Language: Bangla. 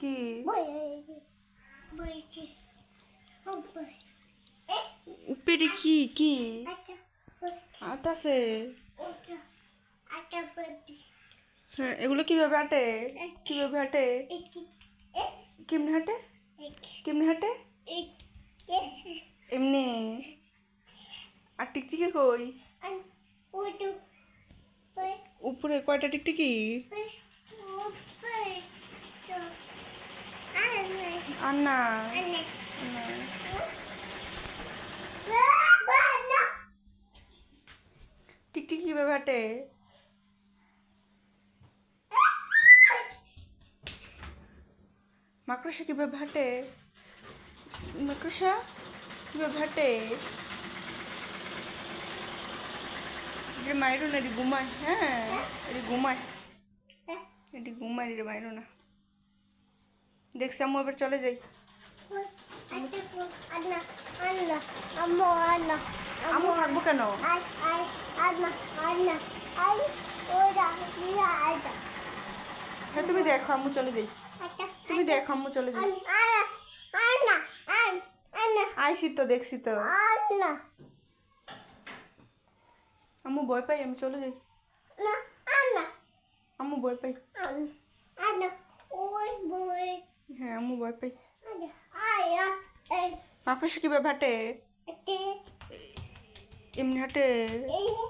কি উপরে কি কি আটাছে? হ্যাঁ, এগুলো কিভাবে হাঁটে? কিভাবে হাঁটে? কেমনে হাঁটে? কেমনে হাঁটে? এমনি। আর টিকটিকি কই? উপরে কয়টা টিকটিকি? আর না। টিকটিকি কিভাবে হাঁটে? মাকড়সা কিভাবে হাঁটে? মাকড়সা কিভাবে হাঁটে? এটা মাইরো না, এটি ঘুমায়। হ্যাঁ, এটি ঘুমায়। এটি ঘুমায়, এটা মাইরো না। দেখছি, আম্মু এবার চলে যাই। আম্মু থাকবো কেন? হ্যাঁ, তুমি দেখো, আম্মু চলে যাই। তুমি দেখো, আম্মু চলে যাই। আইসি তো, দেখছি তো। আম্মু ভয় পাই, আমি চলে যাই। আম্মু ভয় পাই। হ্যাঁ, আম্মু ভয় পাই। মাকড়সা কিভাবে হাঁটে? এমনি হাঁটে।